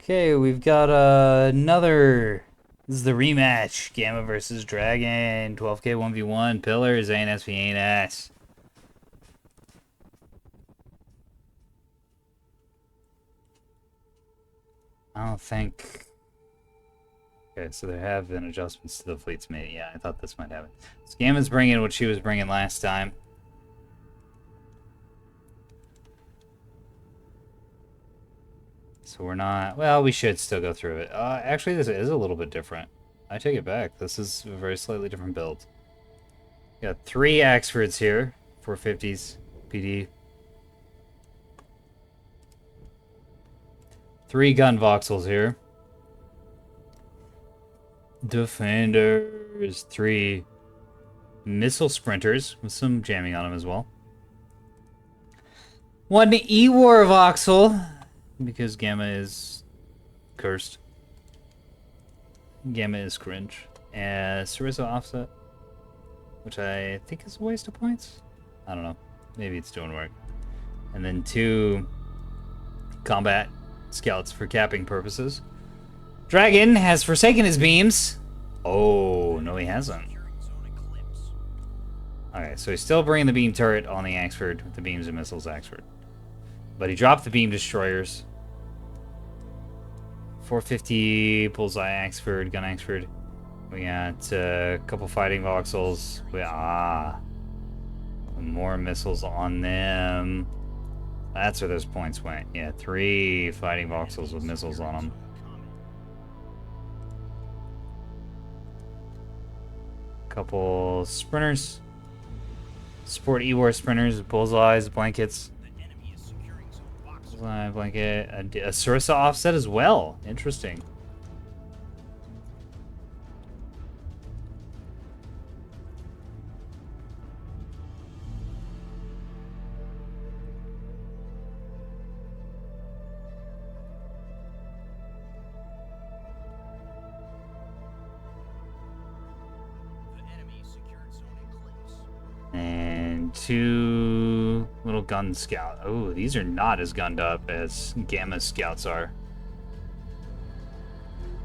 Okay, we've got another. This is the rematch. Gamma versus Dragon. 12K 1v1. Pillars. ANS v ANS. I don't think. Okay, so there have been adjustments to the fleets made. Yeah, I thought this might happen. So Gamma's bringing what she was bringing last time. So we're not. Well, we should still go through it. Actually, this is a little bit different. I take it back. This is a very slightly different build. Got 3 Axfords here. 450s PD. 3 gun voxels here. Defenders. 3 missile sprinters with some jamming on them as well. 1 E-War voxel because Gamma is cursed. Gamma is cringe. And Sarissa offset, which I think is a waste of points. I don't know. Maybe it's doing work. And then 2 combat scouts for capping purposes. Dragon has forsaken his beams. Oh, no he hasn't. Okay, so he's still bringing the beam turret on the Axford with the beams and missiles Axford. But he dropped the beam destroyers. 450 bullseye Axford, gun Axford. We got a couple fighting voxels. More missiles on them. That's where those points went. Yeah, 3 fighting voxels with missiles on them. Couple sprinters. Support E-War sprinters, bullseyes, blankets. Bullseye, blanket. A Sarissa offset as well. Interesting. And 2 little gun scout. Oh, these are not as gunned up as Gamma scouts are.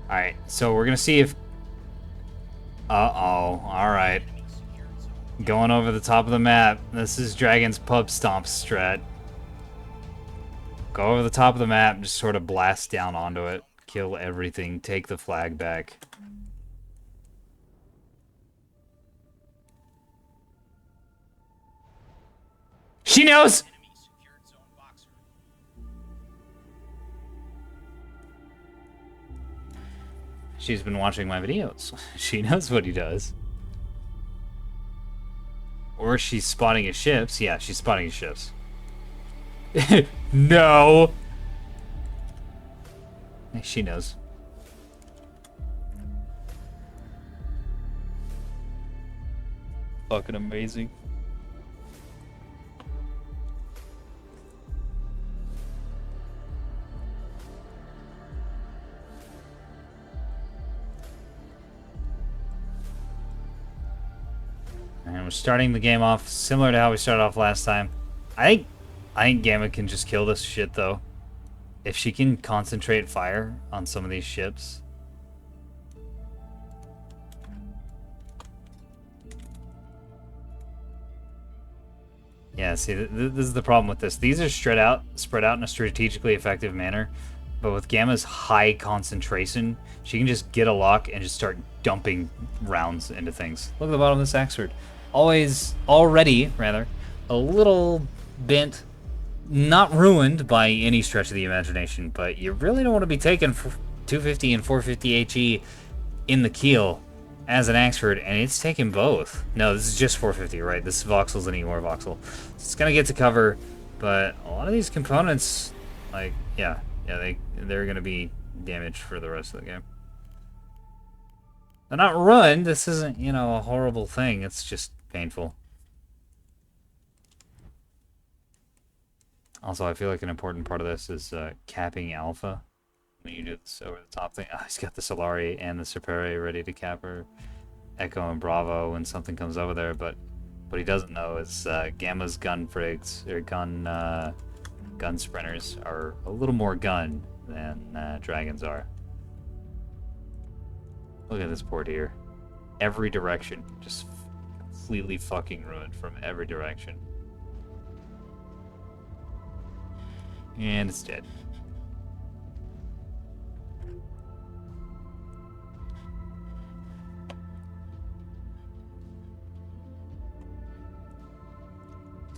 Alright, so we're gonna see if... Uh-oh, alright. Going over the top of the map. This is Dragon's pub stomp strat. Go over the top of the map, just sort of blast down onto it. Kill everything, take the flag back. She knows! She's been watching my videos. She knows what he does. Or she's spotting his ships. Yeah, she's spotting his ships. No! She knows. Fucking amazing. And we're starting the game off similar to how we started off last time. I think Gamma can just kill this shit though. If she can concentrate fire on some of these ships. Yeah, see, this is the problem with this. These are spread out in a strategically effective manner. But with Gamma's high concentration, she can just get a lock and just start dumping rounds into things. Look at the bottom of this Axford. Already, a little bent, not ruined by any stretch of the imagination, but you really don't want to be taking 250 and 450 HE in the keel as an Axford, and it's taking both. No, this is just 450, right? This voxel's an E-War voxel. So it's gonna get to cover, but a lot of these components, like, yeah, they're gonna be damaged for the rest of the game. They're not ruined. This isn't, you know, a horrible thing. It's just painful. Also, I feel like an important part of this is capping alpha. When you do this over the top thing. Oh, he's got the Solari and the Superi ready to cap her Echo and Bravo when something comes over there, but what he doesn't know is Gamma's gun frigs, or gun sprinters are a little more gun than dragons are. Look at this port here. Every direction. Just completely fucking ruined from every direction. And it's dead.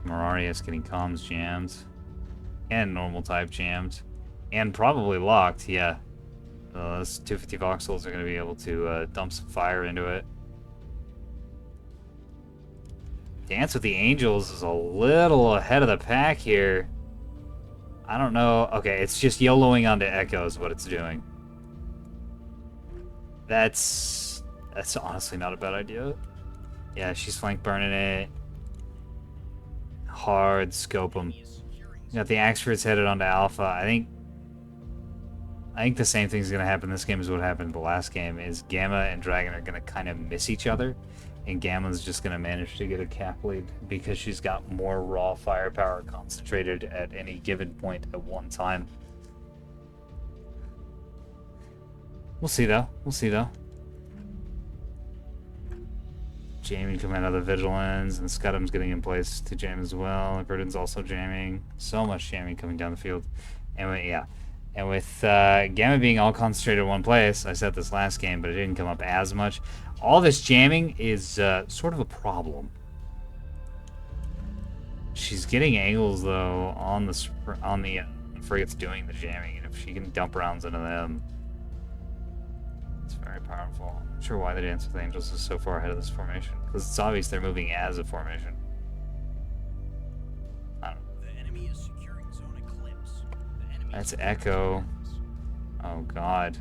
Mirarius getting comms jammed. And normal type jammed. And probably locked, yeah. Those 250 voxels are going to be able to dump some fire into it. Dance with the Angels is a little ahead of the pack here. I don't know. Okay, it's just YOLOing onto Echo is what it's doing. That's honestly not a bad idea. Yeah, she's flank burning it. Hard scope them. You got the Axfords headed onto Alpha. I think the same thing's going to happen this game as what happened the last game, is Gamma and Dragon are going to kind of miss each other, and Gamma's just going to manage to get a cap lead because she's got more raw firepower concentrated at any given point at one time. We'll see, though. We'll see, though. Jamming coming out of the Vigilance, and Scudam's getting in place to jam as well. Burden's also jamming. So much jamming coming down the field. And yeah. And with Gamma being all concentrated in one place, I said this last game, but it didn't come up as much. All this jamming is sort of a problem. She's getting angles though on the frigates doing the jamming, and if she can dump rounds into them, it's very powerful. I'm not sure why the Dance with Angels is so far ahead of this formation, because it's obvious they're moving as a formation. That's Echo. Oh god.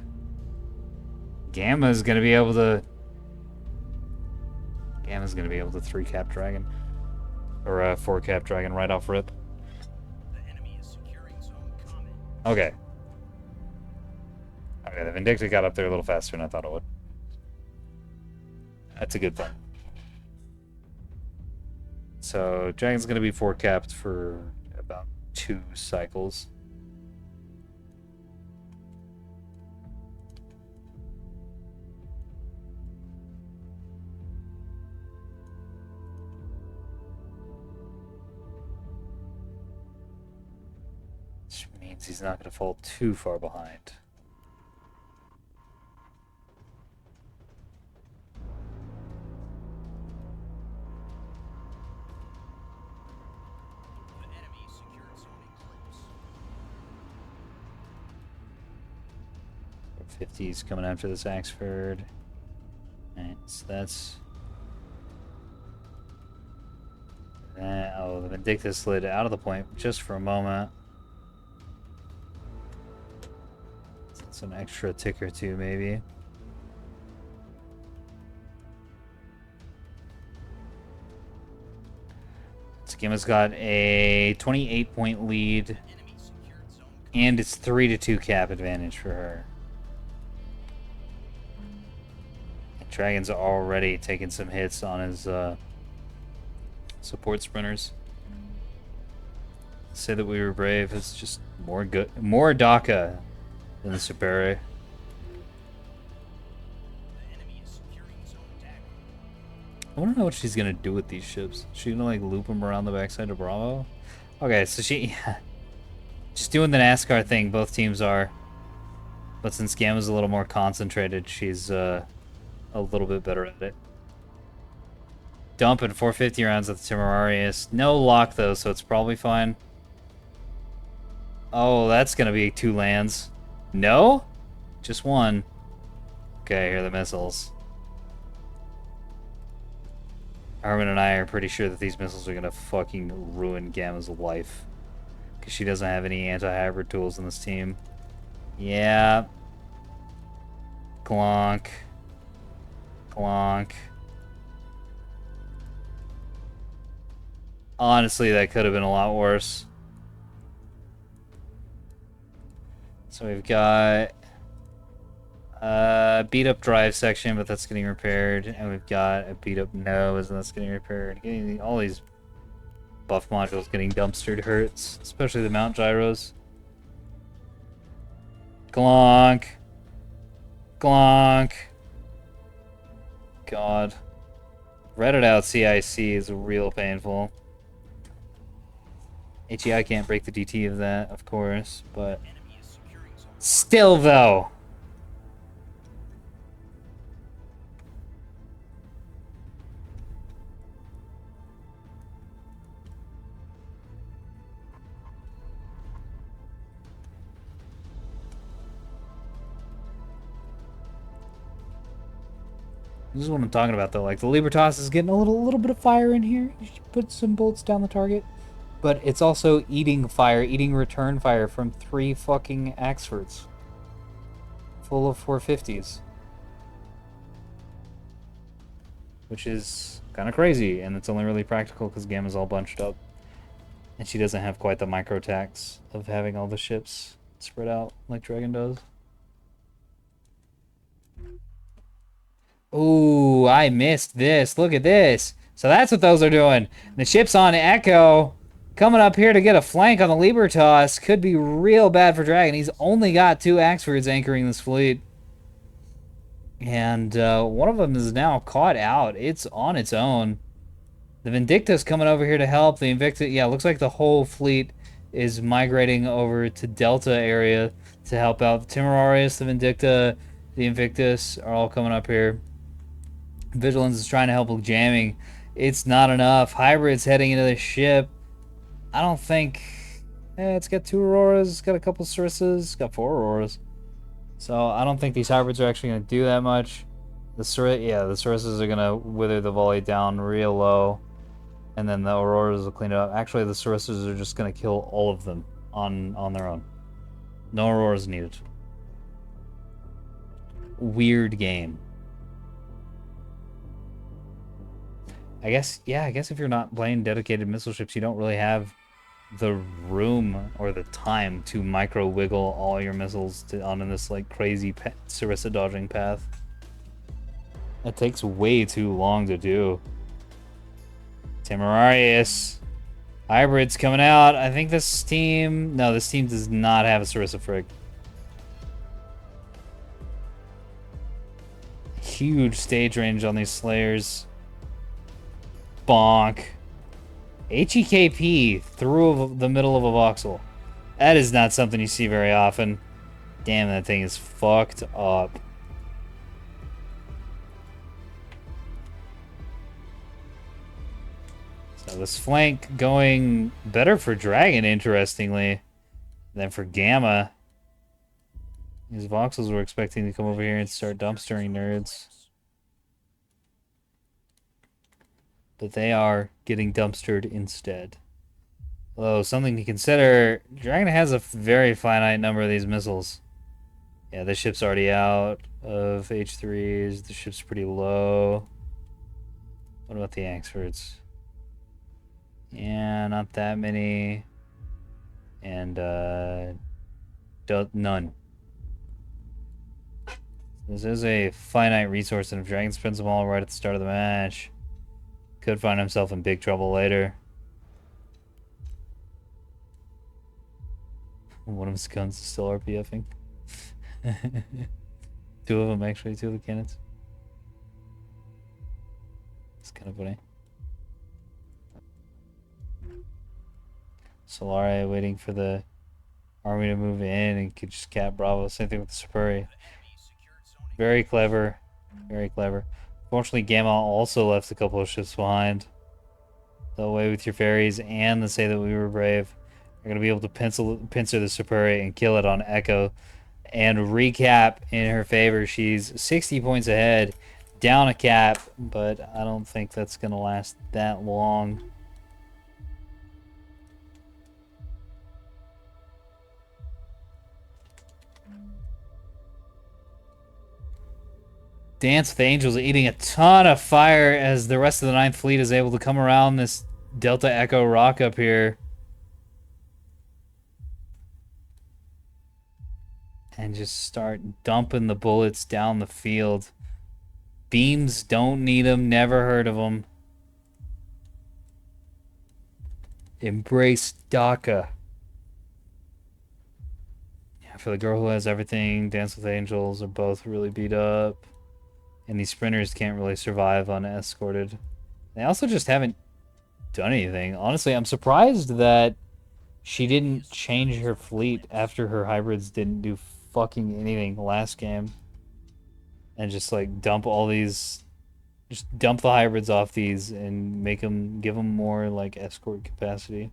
Gamma's gonna be able to 3-cap Dragon. Or 4-cap Dragon right off rip. Okay. Okay, the Vindicta got up there a little faster than I thought it would. That's a good thing. So Dragon's gonna be 4-capped for about 2 cycles. He's not going to fall too far behind. The enemy secured zoning clips. 50's coming after this Axford. Alright, so that's that. Oh, the Vindicta slid out of the point just for a moment. Some extra tick or two, maybe. Gamma's got a 28-point lead, and it's 3-2 cap advantage for her. And Dragon's already taking some hits on his support sprinters. Say that we were brave. It's just more DACA than the Superi. I want to know what she's gonna do with these ships. Is she gonna like loop them around the backside of Bravo? Okay, so she just doing the NASCAR thing. Both teams are, but since Gamma's a little more concentrated, she's a little bit better at it. Dumping 450 rounds at the Temerarius. No lock though, so it's probably fine. Oh, that's gonna be 2 lands. No? Just 1. Okay, here are the missiles. Armin and I are pretty sure that these missiles are gonna fucking ruin Gamma's life. Because she doesn't have any anti-hybrid tools in this team. Yeah. Glonk. Glonk. Honestly, that could have been a lot worse. So we've got a beat up drive section, but that's getting repaired, and we've got a beat up nose, and that's getting repaired. Getting all these buff modules getting dumpstered hurts, especially the mount gyros. Glonk. Glonk. God. Reddit out CIC is real painful. HEI can't break the DT of that, of course, but still, though. This is what I'm talking about, though. Like, the Libertas is getting a little bit of fire in here. You should put some bolts down the target. But it's also eating fire, eating return fire from 3 fucking Axfords. Full of 450s. Which is kind of crazy, and it's only really practical because Gamma's all bunched up. And she doesn't have quite the micro tax of having all the ships spread out like Dragon does. Ooh, I missed this. Look at this. So that's what those are doing. The ship's on Echo. Coming up here to get a flank on the Libertas. Could be real bad for Dragon. He's only got 2 Axfords anchoring this fleet. And one of them is now caught out. It's on its own. The Vindicta's coming over here to help. The Invicta, yeah, looks like the whole fleet is migrating over to Delta area to help out. The Timorarius, the Vindicta, the Invictus are all coming up here. Vigilance is trying to help with jamming. It's not enough. Hybrid's heading into the ship. I don't think... it's got 2 Auroras. It's got a couple Sarissas. It's got 4 Auroras. So I don't think these hybrids are actually going to do that much. The Sarissas are going to wither the volley down real low. And then the Auroras will clean it up. Actually, the Sarissas are just going to kill all of them on their own. No Auroras needed. Weird game. I guess if you're not playing dedicated missile ships, you don't really have the room or the time to micro wiggle all your missiles onto this like crazy Sarissa dodging path. It takes way too long to do. Timorarius. Hybrids coming out. I think this team... No, this team does not have a Sarissa Frig. Huge stage range on these Slayers. Bonk. HEKP through the middle of a voxel. That is not something you see very often. Damn, that thing is fucked up. So this flank going better for Dragon, interestingly, than for Gamma. These voxels were expecting to come over here and start dumpstering nerds. But they are getting dumpstered instead. Although, something to consider, Dragon has a very finite number of these missiles. Yeah, this ship's already out of H3s. The ship's pretty low. What about the Axfords? Yeah, not that many. And, none. This is a finite resource, and if Dragon spends them all right at the start of the match... could find himself in big trouble later. One of his guns is still RPFing. 2 of them, actually. 2 of the cannons. It's kind of funny. Solare waiting for the army to move in and could just cap Bravo. Same thing with the Superi. Very clever. Very clever. Fortunately, Gamma also left a couple of ships behind. The Away with your ferries and the Say That We Were Brave are going to be able to pincer the Superi and kill it on Echo. And recap in her favor. She's 60 points ahead, down a cap, but I don't think that's going to last that long. Dance with the Angels eating a ton of fire as the rest of the 9th Fleet is able to come around this Delta Echo rock up here. And just start dumping the bullets down the field. Beams, don't need them, never heard of them. Embrace DACA. I feel like Girl Who Has Everything, Dance with Angels are both really beat up. And these sprinters can't really survive unescorted. They also just haven't done anything. Honestly, I'm surprised that she didn't change her fleet after her hybrids didn't do fucking anything last game. And just like dump all these, just dump the hybrids off these and make them, give them more like escort capacity.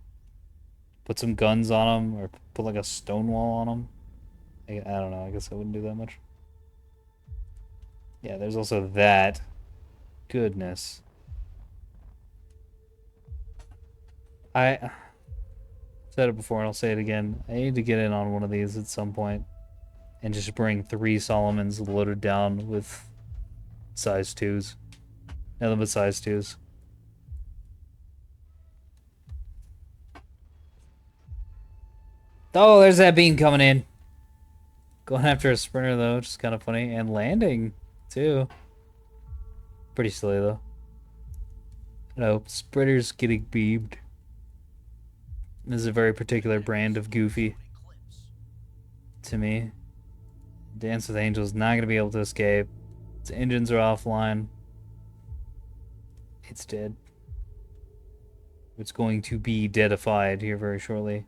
Put some guns on them or put like a stone wall on them. I don't know. I guess I wouldn't do that much. Yeah, there's also that. Goodness. I said it before and I'll say it again. I need to get in on one of these at some point and just bring 3 Solomons loaded down with size 2s. Nothing but size 2s. Oh, there's that beam coming in. Going after a sprinter, though, which is kind of funny. And landing, too. Pretty silly, though. No, sprinters getting beamed. This is a very particular brand of goofy to me. Dance with Angels not going to be able to escape. Its engines are offline. It's dead. It's going to be deadified here very shortly.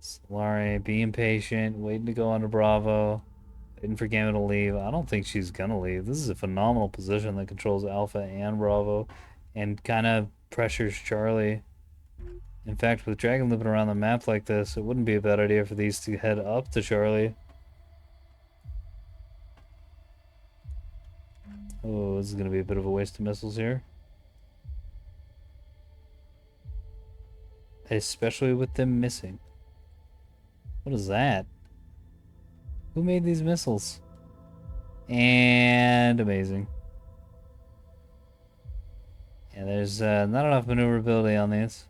Solare, be impatient, waiting to go on to Bravo, waiting for Gamma to leave. I don't think she's gonna leave. This is a phenomenal position that controls Alpha and Bravo and kind of pressures Charlie. In fact, with Dragon looping around the map like this, it wouldn't be a bad idea for these to head up to Charlie. Oh, this is gonna be a bit of a waste of missiles here. Especially with them missing. What is that? Who made these missiles? And amazing. Yeah, there's not enough maneuverability on these.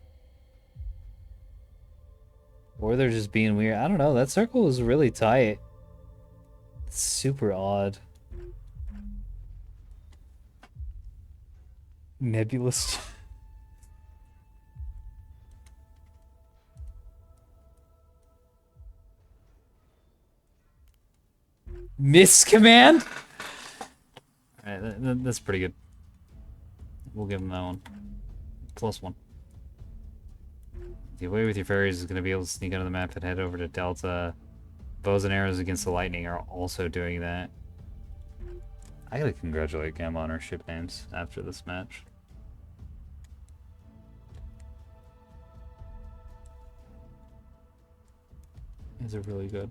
Or they're just being weird. I don't know. That circle is really tight. It's super odd. Nebulous. Miss command? Alright, that's pretty good. We'll give him that one. +1. The Away with Your Fairies is going to be able to sneak onto the map and head over to Delta. Bows and Arrows Against the Lightning are also doing that. I gotta congratulate Gamma on her ship names after this match. These are really good.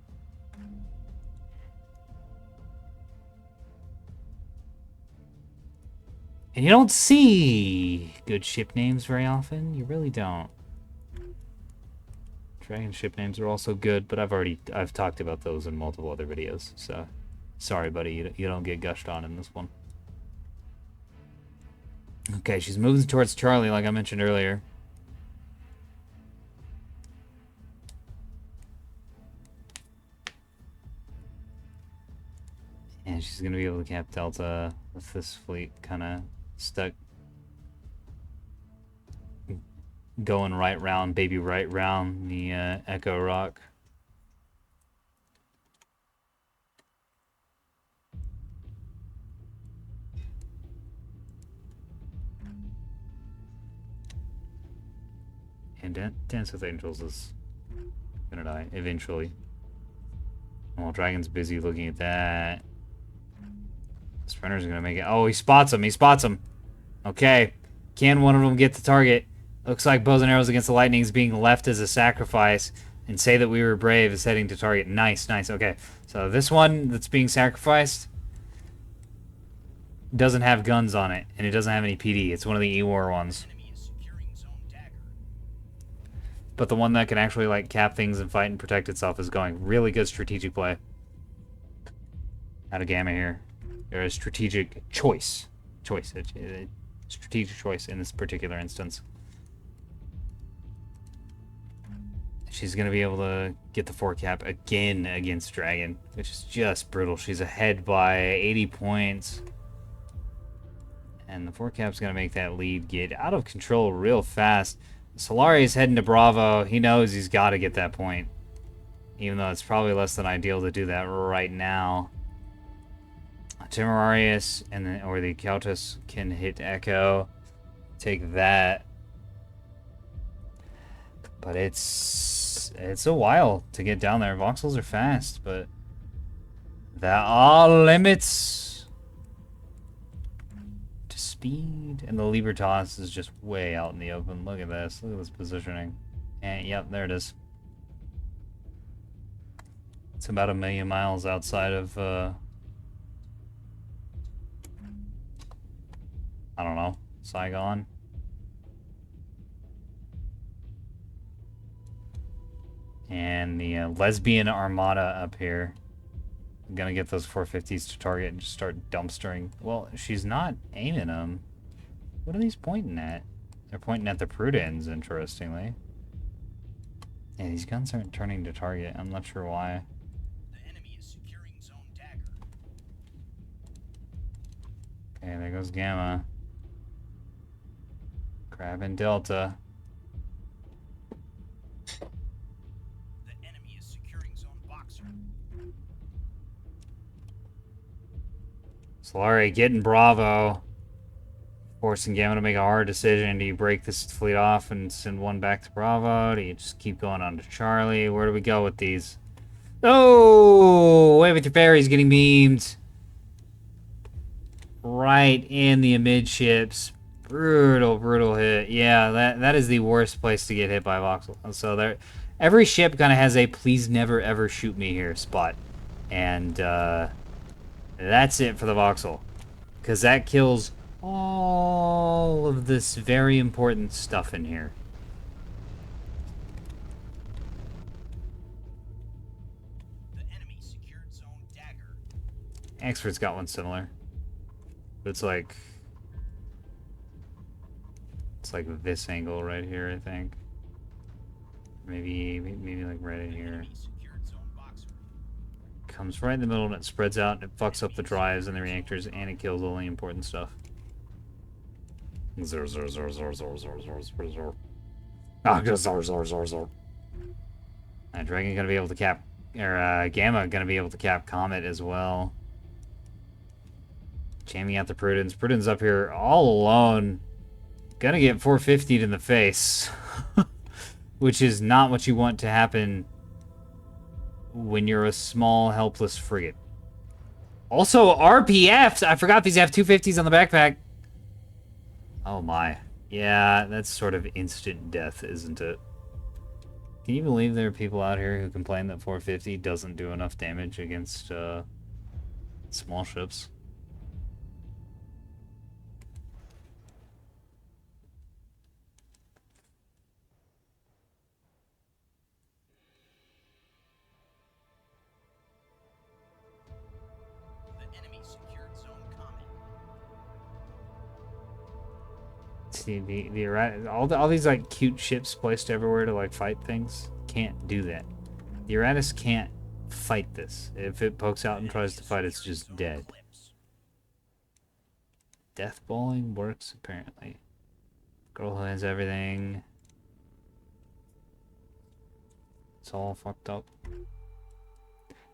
And you don't see good ship names very often. You really don't. Dragon ship names are also good, but I've talked about those in multiple other videos. So, sorry, buddy, you don't get gushed on in this one. Okay, she's moving towards Charlie, like I mentioned earlier. And she's gonna be able to cap Delta with this fleet kind of stuck going right round, baby, right round the Echo Rock. And Dance with Angels is gonna die eventually. While Dragon's busy looking at that. Sprinter's gonna make it. Oh, he spots him. He spots him. Okay. Can one of them get the target? Looks like Bows and Arrows Against the Lightning is being left as a sacrifice. And Say That We Were Brave is heading to target. Nice, nice. Okay. So this one that's being sacrificed doesn't have guns on it. And it doesn't have any PD. It's one of the E-War ones. But the one that can actually like cap things and fight and protect itself is going. Really good strategic play out of Gamma here. There is strategic choice. Strategic choice in this particular instance. She's going to be able to get the 4 cap again against Dragon, which is just brutal. She's ahead by 80 points. And the 4 cap's going to make that lead get out of control real fast. Solari is heading to Bravo. He knows he's got to get that point. Even though it's probably less than ideal to do that right now. Temerarius and then, or the Countess can hit Echo. Take that. But it's a while to get down there. Voxels are fast, but there are limits to speed. And the Libertas is just way out in the open. Look at this. Look at this positioning. And yep, there it is. It's about 1,000,000 miles outside of I don't know, Saigon. And the lesbian armada up here. I'm gonna get those 450s to target and just start dumpstering. Well, she's not aiming them. What are these pointing at? They're pointing at the Prudens, interestingly. Yeah, these guns aren't turning to target. I'm not sure why. The enemy is securing zone dagger. Okay, there goes Gamma. Grabbing Delta. The enemy is securing zone boxer. Solari getting Bravo. Forcing Gamma to make a hard decision. Do you break this fleet off and send one back to Bravo? Do you just keep going on to Charlie? Where do we go with these? Oh! Away with your ferries getting beamed. Right in the amidships. Brutal, brutal hit. Yeah, that is the worst place to get hit by Voxel. So there, every ship kind of has a please never ever shoot me here spot. And that's it for the Voxel. Because that kills all of this very important stuff in here. The enemy secured zone dagger. Expert's got one similar. But it's like this angle right here, I think. Maybe like right in here. Comes right in the middle and it spreads out and it fucks up the drives and the reactors and it kills all the important stuff. Zor zor zor zor zor zor zor zor zor. Ah, zor zor zor zor. Dragon gonna be able to cap, or Gamma gonna be able to cap Comet as well. Jamming out the Prudence. Prudence up here all alone. Gonna get 450'd in the face. Which is not what you want to happen when you're a small, helpless frigate. Also, RPFs! I forgot these have 250s on the backpack. Oh my. Yeah, that's sort of instant death, isn't it? Can you believe there are people out here who complain that 450 doesn't do enough damage against small ships? See, all these like cute ships placed everywhere to like fight things can't do that. The Eratus can't fight this. If it pokes out and tries to fight, it's just dead. Death bowling works apparently. Girl who has everything. It's all fucked up.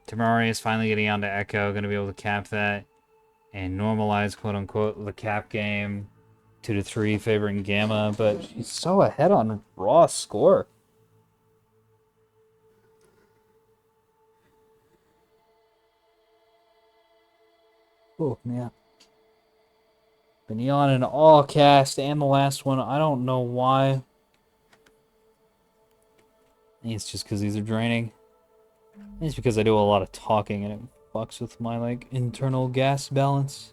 Temari is finally getting onto Echo, gonna be able to cap that and normalize quote unquote the cap game. 2-3 favoring Gamma, but she's so ahead on raw score. Oh, man. Been yawning all cast and the last one. I don't know why. I think it's just because these are draining. I think it's because I do a lot of talking and it fucks with my, like, internal gas balance.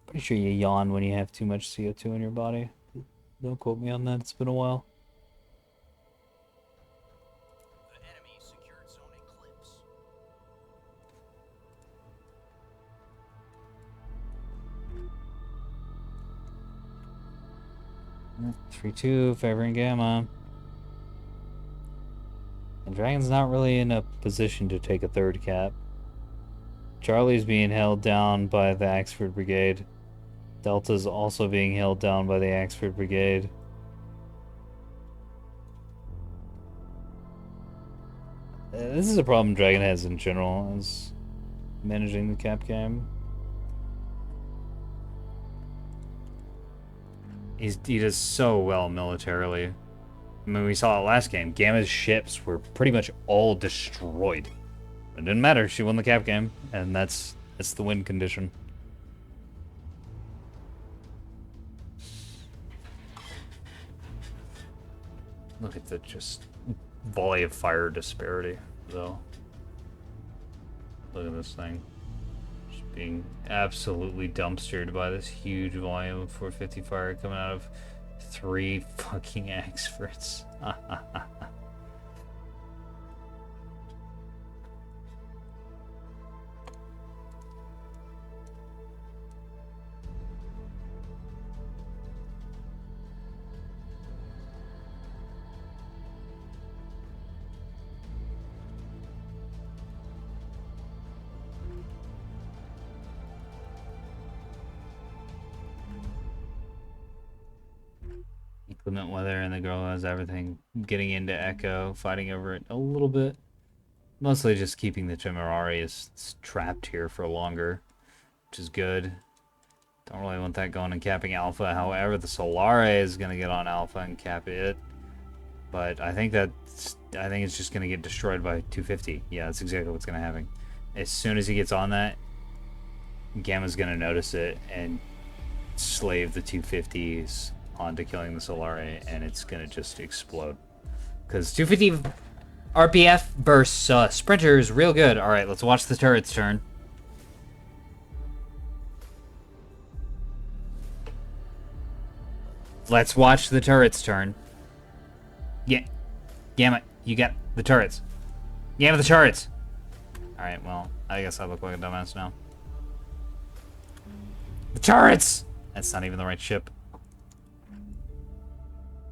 Pretty sure you yawn when you have too much CO2 in your body. Don't quote me on that, it's been a while. The enemy secured zone Eclipse. 3-2, favoring Gamma. And Dragon's not really in a position to take a third cap. Charlie's being held down by the Axford Brigade. Delta's also being held down by the Axford Brigade. This is a problem Dragon has in general, is managing the cap game. He does so well militarily. I mean, we saw it last game. Gamma's ships were pretty much all destroyed. It didn't matter. She won the cap game, and that's the win condition. Look at the just volley of fire disparity, though. Look at this thing. Just being absolutely dumpstered by this huge volume of 450 fire coming out of 3 fucking experts. Inclement weather and the girl has everything. Getting into Echo, fighting over it a little bit. Mostly just keeping the Temerarius trapped here for longer, which is good. Don't really want that going and capping Alpha. However, the Solare is going to get on Alpha and cap it. But I think it's just going to get destroyed by 250. Yeah, that's exactly what's going to happen. As soon as he gets on that, Gamma's going to notice it and slave the 250s onto killing the Solare, and it's going to just explode. Because 250 RPF bursts Sprinter is real good. Alright, let's watch the turret's turn. Let's watch the turret's turn. Yeah. Gamma, you got the turrets. Gamma, the turrets! Alright, well, I guess I look like a dumbass now. The turrets! That's not even the right ship.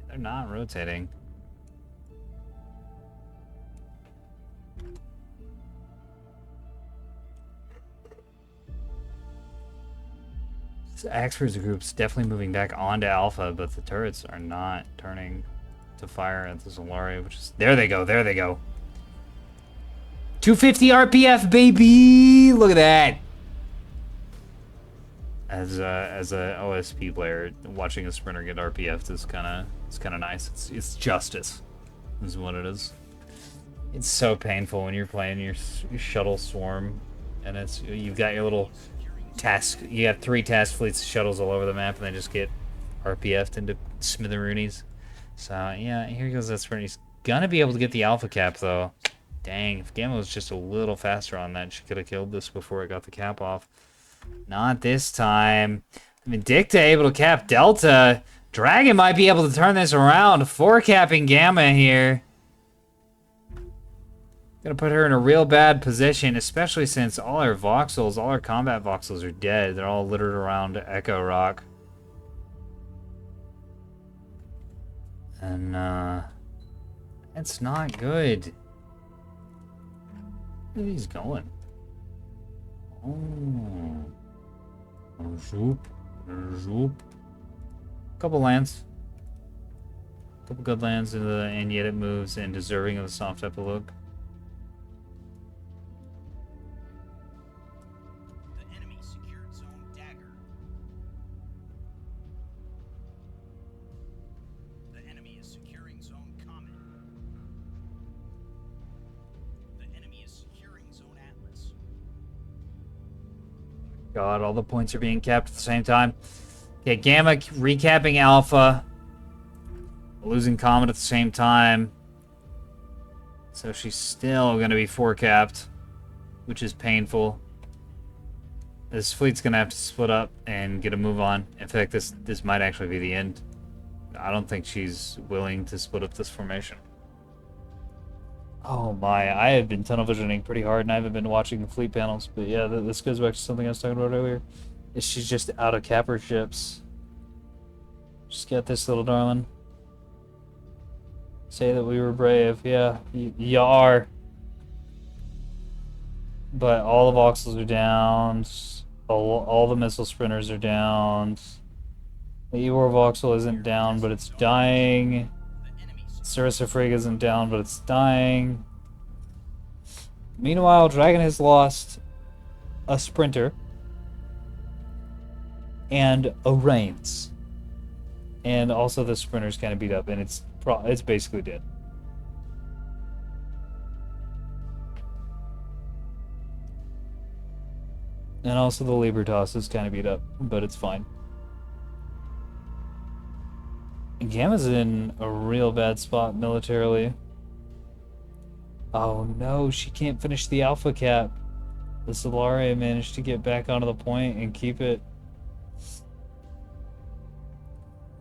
They're not rotating. Axford's group's definitely moving back onto Alpha, but the turrets are not turning to fire at the Solari, which is... There they go, there they go. 250 RPF, baby! Look at that! As a OSP player, watching a Sprinter get RPF is kind of nice. It's justice, is what it is. It's so painful when you're playing your shuttle swarm, and you've got your little task. You have 3 task fleets of shuttles all over the map, and they just get RPF'd into smitheroonies. So yeah, here goes that Sprinter. He's gonna be able to get the Alpha cap though. Dang, if Gamma was just a little faster on that, she could have killed this before it got the cap off. Not this time. Vindicta able to cap Delta. Dragon might be able to turn this around. 4-capping Gamma here. Gonna put her in a real bad position, especially since all her voxels, all her combat voxels are dead. They're all littered around Echo Rock. And, it's not good. Where he's going? Oh. Zoop. Zoop. Couple lands. Couple good lands, and yet it moves and deserving of a soft epilogue. The enemy secured zone Dagger. The enemy is securing zone Comet. The enemy is securing zone Atlas. God, all the points are being capped at the same time. Okay, Gamma recapping Alpha. Losing Comet at the same time. So she's still going to be 4-capped, which is painful. This fleet's going to have to split up and get a move on. In fact, this might actually be the end. I don't think she's willing to split up this formation. Oh my, I have been tunnel visioning pretty hard and I haven't been watching the fleet panels, but yeah, this goes back to something I was talking about earlier. Is she's just out of capper ships. Just get this little darling. Say that we were brave. Yeah, you are. But all the voxels are down. All the missile sprinters are down. The Eeyore Voxel isn't down, but it's dying. The enemy Sarissa Frigg isn't down, but it's dying. Meanwhile, Dragon has lost a sprinter and a reins. And also the sprinter's kind of beat up, and it's basically dead. And also the Libertas is kind of beat up, but it's fine. Gamma's in a real bad spot militarily. Oh no, she can't finish the Alpha Cap. The Solare managed to get back onto the point and keep it.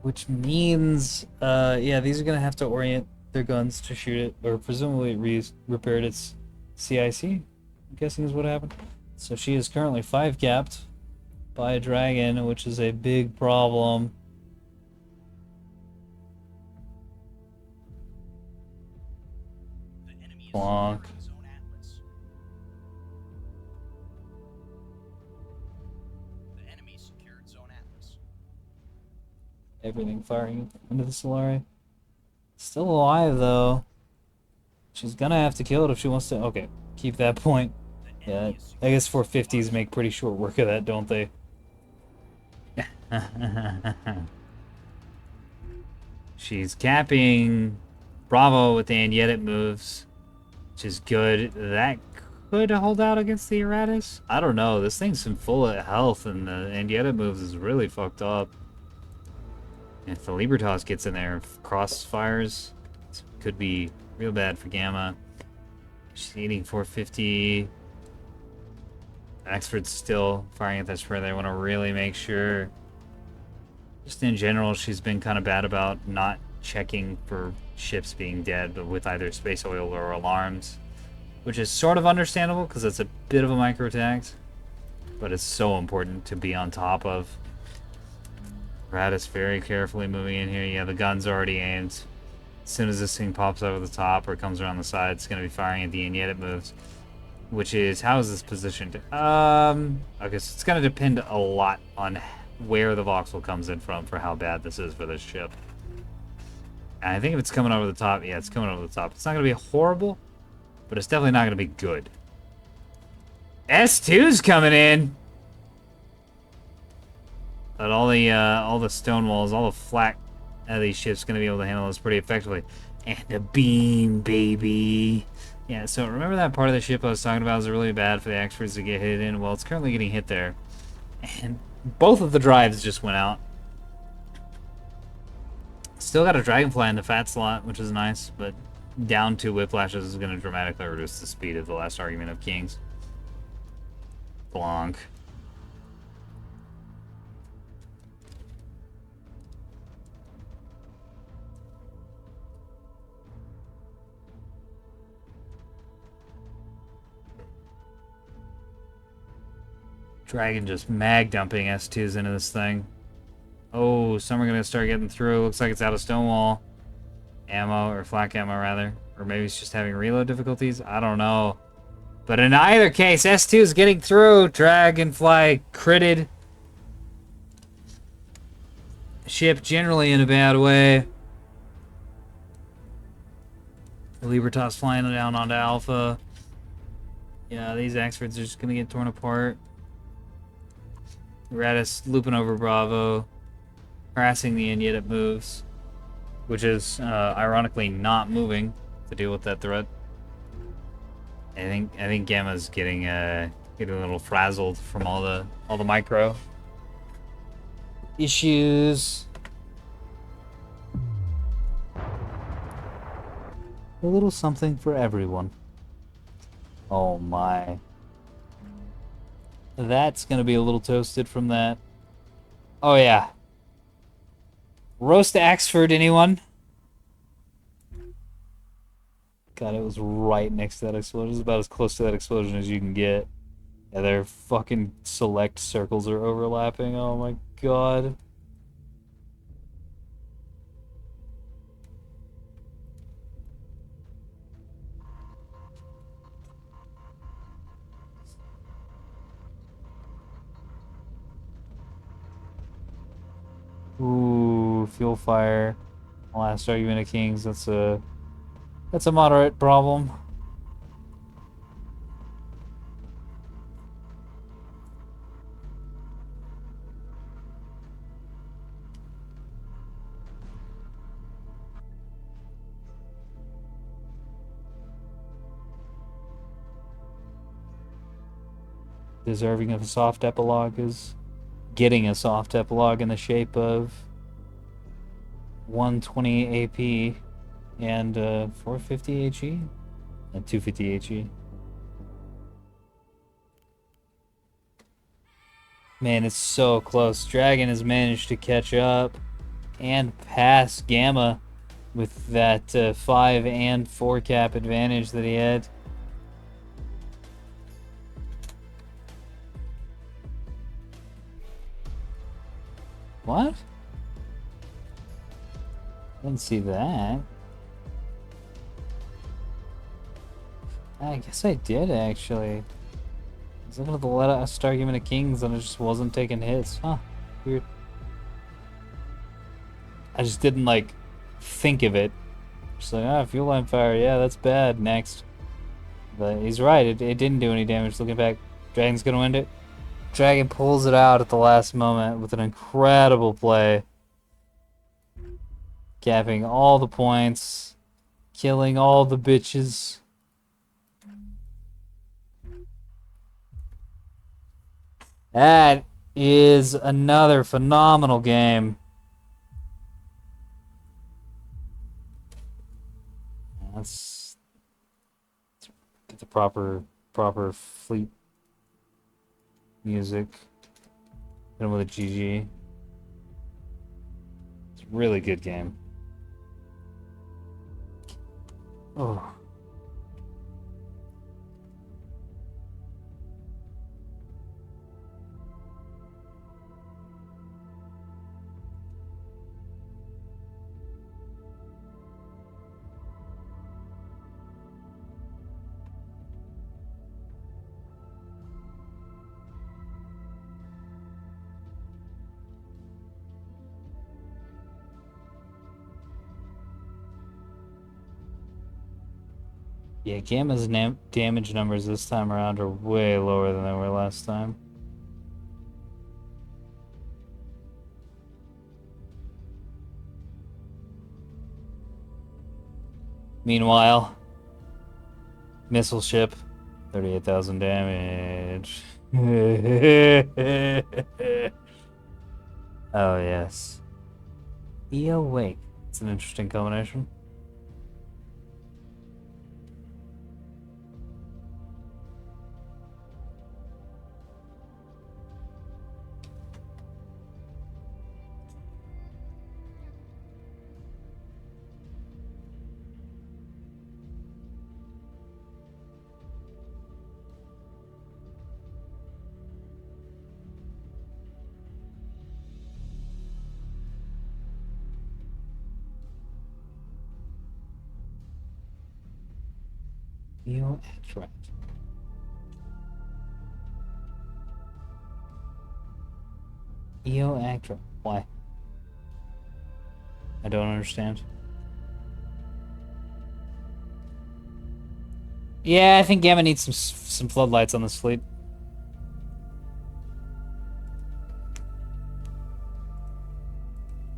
Which means, yeah, these are going to have to orient their guns to shoot it, or presumably it repaired its CIC, I'm guessing is what happened. So she is currently 5 capped by a dragon, which is a big problem. The enemy is Bonk. securing Zone Atlas. The enemy secured Zone Atlas. Everything firing into the Solari. Still alive, though. She's gonna have to kill it if she wants to. Okay, keep that point. The Yeah, enemy is I guess securing 450s make pretty short work of that, don't they? She's capping Bravo with the and yet it moves, which is good. That could hold out against the Eratus. I don't know. This thing's in full of health, and the and yet it moves is really fucked up. If the Libertas gets in there, crossfires, it could be real bad for Gamma. She's eating 450. Axford's still firing at that spread. They want to really make sure. Just in general, she's been kind of bad about not checking for ships being dead, but with either space oil or alarms, which is sort of understandable because it's a bit of a micro tax, but it's so important to be on top of. Radis very carefully moving in here. Yeah, the gun's already aimed. As soon as this thing pops over the top or comes around the side, it's going to be firing at the and yet it moves. Which is, how is this positioned? Okay, so it's going to depend a lot on where the voxel comes in from for how bad this is for this ship. And I think if it's coming over the top, yeah, it's coming over the top. It's not going to be horrible, but it's definitely not going to be good. S2's coming in. But all the stone walls, all the flak of these ships going to be able to handle this pretty effectively. And a beam, baby. Yeah, so remember that part of the ship I was talking about was really bad for the experts to get hit in? Well, it's currently getting hit there. And both of the drives just went out. Still got a Dragonfly in the fat slot, which is nice, but down 2 whiplashes is going to dramatically reduce the speed of the last argument of Kings. Blanc. Dragon just mag dumping S2s into this thing. Oh, some are gonna start getting through. Looks like it's out of Stonewall ammo, or flak ammo rather. Or maybe it's just having reload difficulties. I don't know. But in either case, S2 is getting through. Dragonfly critted. Ship generally in a bad way. Libertas flying down onto Alpha. Yeah, these Axfords are just gonna get torn apart. Radis looping over Bravo, harassing the and yet it moves, which is ironically not moving to deal with that threat. I think Gamma's getting a little frazzled from all the micro issues. A little something for everyone. Oh my. That's gonna be a little toasted from that. Oh yeah. Roast Axford, anyone? God, it was right next to that explosion. It was about as close to that explosion as you can get. Yeah, their fucking select circles are overlapping. Oh my god. Ooh, fuel fire. Last argument of kings. That's a moderate problem. Deserving of a soft epilogue is getting a soft epilogue in the shape of 120 AP and 450 HE and 250 HE. Man, it's so close. Dragon has managed to catch up and pass Gamma with that 5 and 4 cap advantage that he had. What? I didn't see that. I guess I did, actually. I was looking at the last argument of kings and it just wasn't taking hits. Huh. Weird. I just didn't, like, think of it. Just like, ah, fuel line fire. Yeah, that's bad. Next. But he's right. It didn't do any damage. Looking back, Dragon's gonna win it. Dragon pulls it out at the last moment with an incredible play. Capping all the points. Killing all the bitches. That is another phenomenal game. Let's get the proper fleet music. Hit him with a GG. It's a really good game. Oh. Yeah, Gamma's damage numbers this time around are way lower than they were last time. Meanwhile, missile ship, 38,000 damage. Oh, yes. EO Wake. It's an interesting combination. EO Extract. EO Extract. Why? I don't understand. Yeah, I think Gamma needs some floodlights on this fleet.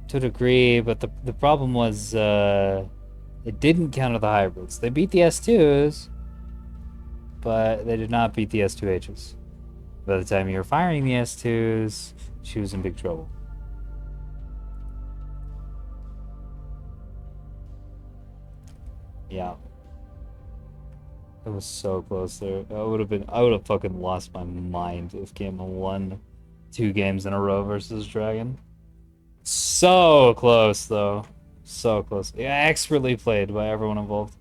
To a degree, but the problem was it didn't counter the hybrids. They beat the S2s, but they did not beat the S2Hs. By the time you were firing the S2s, she was in big trouble. Yeah. It was so close there. I would have fucking lost my mind if Gamma won 2 games in a row versus Dragon. So close, though. So close. Yeah, expertly played by everyone involved.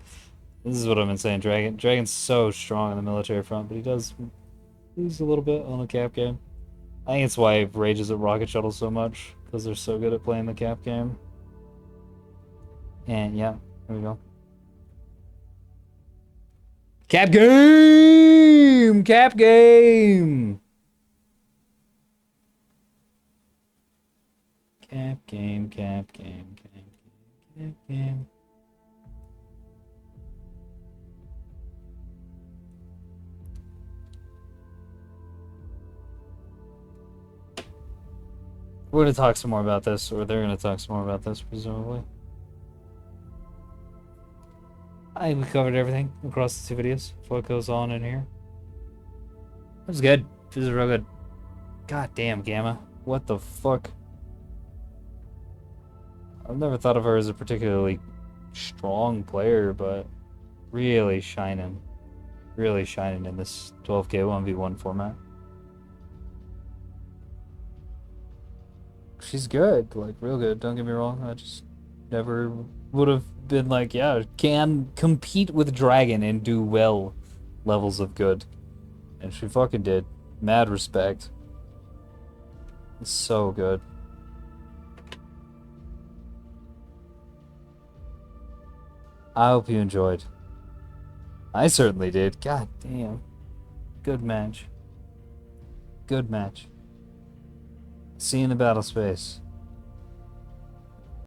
This is what I've been saying. Dragon's so strong on the military front, but he does lose a little bit on the cap game. I think it's why he rages at Rocket Shuttle so much, because they're so good at playing the cap game. And yeah, there we go. Cap game! Cap game! Cap game, cap game, cap game. We're gonna talk some more about this, or they're gonna talk some more about this, presumably. I think we covered everything across the two videos. What goes on in here? It was good. This is real good. God damn, Gamma. What the fuck? I've never thought of her as a particularly strong player, but really shining. Really shining in this 12K 1v1 format. She's good, like real good, don't get me wrong. I just never would have been like, yeah, can compete with Dragon and do well levels of good. And she fucking did. Mad respect. It's so good. I hope you enjoyed. I certainly did. God damn. Good match. Good match. See you in the battle space.